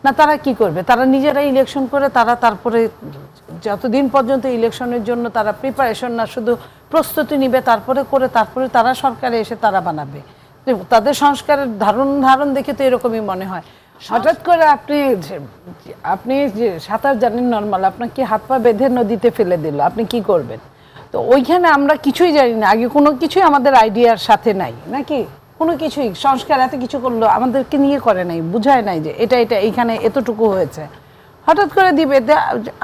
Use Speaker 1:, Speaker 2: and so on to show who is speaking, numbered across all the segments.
Speaker 1: না তারা কি করবে? তারা নিজেরা ইলেকশন করে তারা তারপরে যতদিন পর্যন্ত ইলেকশনের জন্য তারা প্রিপারেশন না শুধু প্রস্তুতি নিবে, তারপরে তারা সরকারে এসে তারা বানাবে। তাদের সংস্কারের ধারণ দেখে তো এরকমই মনে হয়। হঠাৎ করে আপনি যে সাঁতার জানেন নর্মাল, আপনাকে হাত পা বেঁধে নদীতে ফেলে দিল, আপনি কি করবেন? তো ওইখানে আমরা কিছুই জানি না, আগে কোনো কিছুই আমাদের আইডিয়ার সাথে নাই নাকি, কোনো কিছুই সংস্কার এত কিছু করলো আমাদেরকে নিয়ে করে নাই, বুঝায় নাই যে এটা এইখানে এতটুকু হয়েছে। হঠাৎ করে দিবে,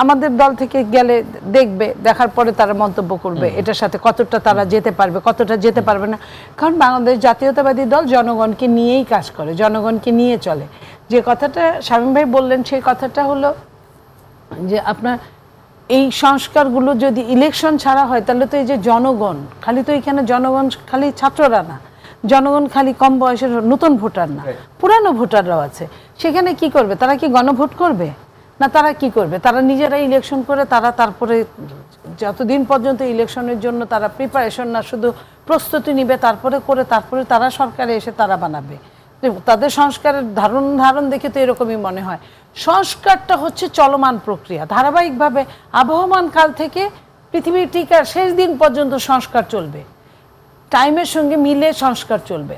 Speaker 1: আমাদের দল থেকে গেলে দেখবে, দেখার পরে তারা মন্তব্য করবে এটার সাথে কতটা তারা যেতে পারবে, কতটা যেতে পারবে না। কারণ বাংলাদেশ জাতীয়তাবাদী দল জনগণকে নিয়েই কাজ করে, জনগণকে নিয়ে চলে। যে কথাটা শামীম ভাই বললেন সেই কথাটা হলো যে আপনার এই সংস্কারগুলো যদি ইলেকশন ছাড়া হয় তাহলে তো এই যে জনগণ, খালি তো এখানে জনগণ খালি ছাত্ররা না, জনগণ খালি কম বয়সের নতুন ভোটার না, পুরানো ভোটাররাও আছে। সেখানে কি করবে? তারা কি গণভোট করবে? না তারা কি করবে? তারা নিজেরা ইলেকশন করে তারা তারপরে যতদিন পর্যন্ত ইলেকশনের জন্য তারা প্রিপারেশন না শুধু প্রস্তুতি নিবে, তারপরে তারা সরকারে এসে তারা বানাবে। তাদের সংস্কারের ধারণ দেখে তো এরকমই মনে হয়। সংস্কারটা হচ্ছে চলমান প্রক্রিয়া, ধারাবাহিকভাবে আবহমান কাল থেকে পৃথিবীর টিকার শেষ দিন পর্যন্ত সংস্কার চলবে, টাইমের সঙ্গে মিলে সংস্কার চলবে।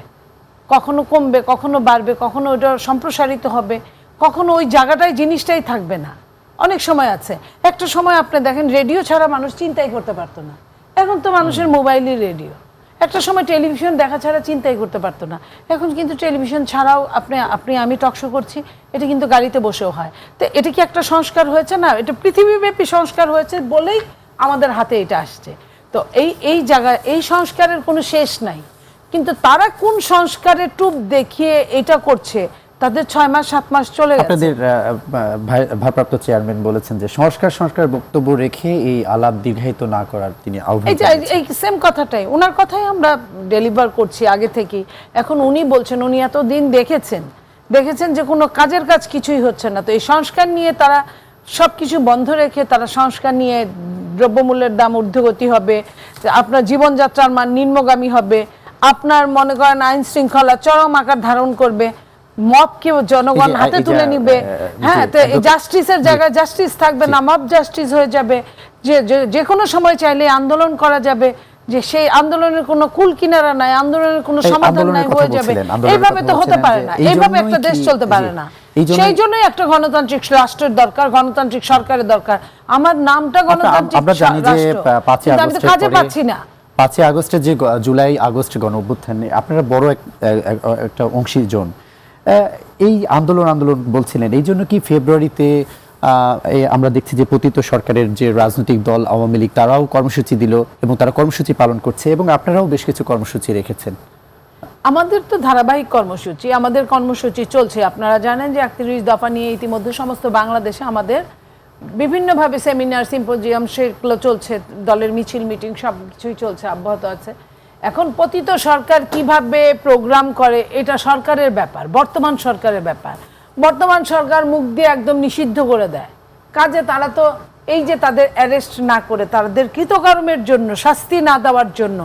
Speaker 1: কখনো কমবে, কখনো বাড়বে, কখনো ওটা সম্প্রসারিত হবে, কখনো ওই জায়গাটায় জিনিসটাই থাকবে না। অনেক সময় আছে, একটা সময় আপনি দেখেন রেডিও ছাড়া মানুষ চিন্তাই করতে পারতো না, এখন তো মানুষের মোবাইলই রেডিও। একটা সময় টেলিভিশন দেখা ছাড়া চিন্তাই করতে পারতো না, এখন কিন্তু টেলিভিশন ছাড়াও আমি টকশো করছি, এটা কিন্তু গাড়িতে বসেও হয়। তো এটা কি একটা সংস্কার হয়েছে না? এটা পৃথিবীব্যাপী সংস্কার হয়েছে বলেই আমাদের হাতে এটা আসছে। তো এই জায়গায় এই সংস্কারের কোনো শেষ নাই, কিন্তু তারা কোন সংস্কারের টুপ দেখিয়ে এটা করছে, তাদের 6 মাস 7 মাস চলে গেছে।
Speaker 2: আপনাদের ভারপ্রাপ্ত চেয়ারম্যান বলেছেন যে সংস্কার বক্তব্য রেখে এই আলাপ দীর্ঘায়িত না করার তিনি আহ্বান জানিয়েছেন।
Speaker 1: এই সেম কথাটাই, ওনার কথাই আমরা ডেলিভার করছি আগে থেকেই। এখন উনি বলছেন, উনি এতদিন দেখেছেন যে কোনো কাজের কাজ কিছুই হচ্ছে না, তো এই সংস্কার নিয়ে তারা সব কিছু বন্ধ রেখে তারা সংস্কার নিয়ে দ্রব্যমূল্যের দাম ঊর্ধ্বগতি হবে, আপনার জীবনযাত্রার মান নিম্নগামী হবে, আপনার মনে করেন আইন শৃঙ্খলা চরম আকার ধারণ করবে, মবকে জনগণ হাতে তুলে নিবে। হ্যাঁ, তো জাস্টিসের জায়গায় জাস্টিস থাকবে না, মব জাস্টিস হয়ে যাবে, যে কোনো সময় চাইলে আন্দোলন করা যাবে, যে সেই আন্দোলনের কোনো কুল কিনারা নাই, আন্দোলনের কোনো সমাধান নাই, হয়ে যাবে। এইভাবে তো হতে পারে না, এইভাবে একটা দেশ চলতে পারে না। সেই জন্যই একটা গণতান্ত্রিক রাষ্ট্রের দরকার, গণতান্ত্রিক সরকারের দরকার। আমার নামটা গণতান্ত্রিক রাষ্ট্র, আমি তো কাজে পাচ্ছি না।
Speaker 2: 5 আগস্টের যে জুলাই আগস্ট গণ অভ্যুত্থানে আপনারা বড় একটা অংশীজন এই আন্দোলন বলছিলেন, এই জন্য কি ফেব্রুয়ারিতে আমরা দেখছি যে পতিত সরকারের যে রাজনৈতিক দল আওয়ামী লীগ তারাও কর্মসূচি দিল এবং তারা কর্মসূচি পালন করছে এবং আপনারাও বেশ কিছু কর্মসূচি রেখেছেন?
Speaker 1: আমাদের তো ধারাবাহিক কর্মসূচি, আমাদের কর্মসূচি চলছে। আপনারা জানেন যে 31 দফা নিয়ে ইতিমধ্যে সমস্ত বাংলাদেশে আমাদের বিভিন্নভাবে সেমিনার, সিম্পোজিয়াম সেগুলো চলছে, দলের মিছিল, মিটিং সব কিছুই চলছে, অব্যাহত আছে। এখন পতিত সরকার কিভাবে প্রোগ্রাম করে এটা সরকারের ব্যাপার, বর্তমান সরকারের ব্যাপার। বর্তমান সরকার মুখ দিয়ে একদম নিষিদ্ধ করে দেয় কাজে, তারা তো এই যে তাদের অ্যারেস্ট না করে তাদের কৃতকর্মের জন্য শাস্তি না দেওয়ার জন্য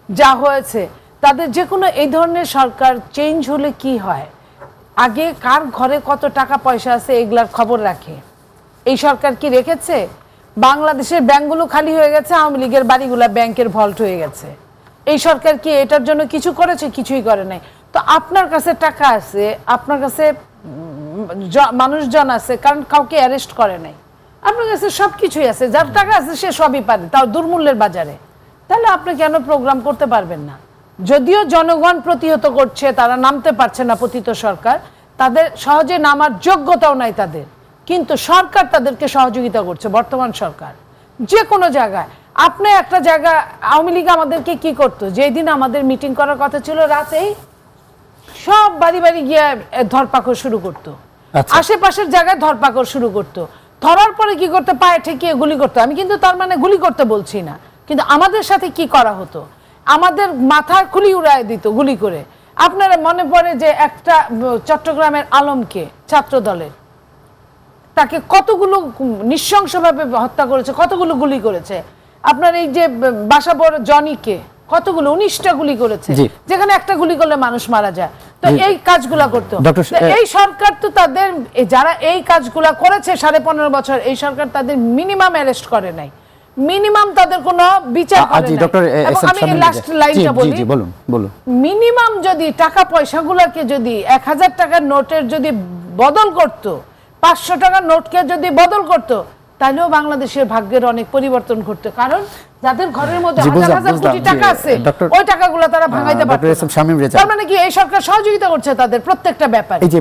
Speaker 1: যা হয়েছে, তাদের যে কোনো এই ধরনের সরকার চেঞ্জ হলে কি হয়, আগে কার ঘরে কত টাকা পয়সা আছে এগুলার খবর রাখে। এই সরকার কি রেখেছে? বাংলাদেশের ব্যাংকগুলো খালি হয়ে গেছে, আওয়ামী লীগের বাড়িগুলা ব্যাংকের ভল্ট হয়ে গেছে। এই সরকার কি এটার জন্য কিছু করেছে? কিছুই করে নাই। তো আপনার কাছে টাকা আছে, আপনার কাছে মানুষজন আছে, কারণ কাউকে অ্যারেস্ট করে নাই, আপনার কাছে সব কিছুই আছে, যার টাকা আছে সে সবই পারে, তাও দুর্মূল্যের বাজারে। তাহলে আপনি কেন প্রোগ্রাম করতে পারবেন না? যদিও জনগণ প্রতিহত করছে, তারা নামতে পারছে না, পতিত সরকার, তাদের সহজে নামার যোগ্যতাও নাই তাদের, কিন্তু সরকার তাদেরকে সহযোগিতা করছে, বর্তমান সরকার। যে কোনো জায়গায় আপনি একটা জায়গা, আওয়ামী লীগ আমাদেরকে কি করতো, যেদিন আমাদের মিটিং করার কথা ছিল রাতেই সব বাড়ি গিয়ে ধরপাকড় শুরু করতো, আশেপাশের জায়গায় ধরপাকড় শুরু করতো, ধরার পরে কি করতে, পায়ে ঠেকিয়ে গুলি করতো। আমি কিন্তু তার মানে গুলি করতে বলছি না, কিন্তু আমাদের সাথে কি করা হতো, আমাদের মাথা খুলি উড়ায় দিত গুলি করে। আপনারা মনে পড়ে যে একটা চট্টগ্রামের আলমকে, ছাত্র দলের, তাকে কতগুলো নৃশংসভাবে হত্যা করেছে, কতগুলো গুলি করেছে। আপনার এই যে বাসাবড় জনিকে কতগুলো, 19টা গুলি করেছে, যেখানে একটা গুলি করলে মানুষ মারা যায়। তো এই কাজগুলা করতো।
Speaker 2: ডক্টর
Speaker 1: তো এই সরকার তো তাদের যারা এই কাজগুলা করেছে 15.5 বছর, এই সরকার তাদের মিনিমাম অ্যারেস্ট করে নাই, মিনিমাম তাদের কোনো বিচার করে নাই।
Speaker 2: ডক্টর
Speaker 1: এবং আমি এই লাস্ট লাইনটা বলি,
Speaker 2: বলুন বলুন।
Speaker 1: মিনিমাম যদি টাকা পয়সাগুলোকে যদি 1000 টাকার নোটের যদি বদল করত, 500 টাকার নোটকে যদি বদল করত, তাহলেও বাংলাদেশের ভাগ্যের অনেক পরিবর্তন ঘটতো। কারণ যাদের ঘরের মধ্যে হাজার হাজার কোটি টাকা আছে, ওই টাকাগুলো তারা ভাঙাইতে পারতো।
Speaker 2: Doctor S M Shamim Reza,
Speaker 1: তার মানে কি এই সরকার সহযোগিতা করছে তাদের প্রত্যেকটা ব্যাপারে?
Speaker 2: এই যে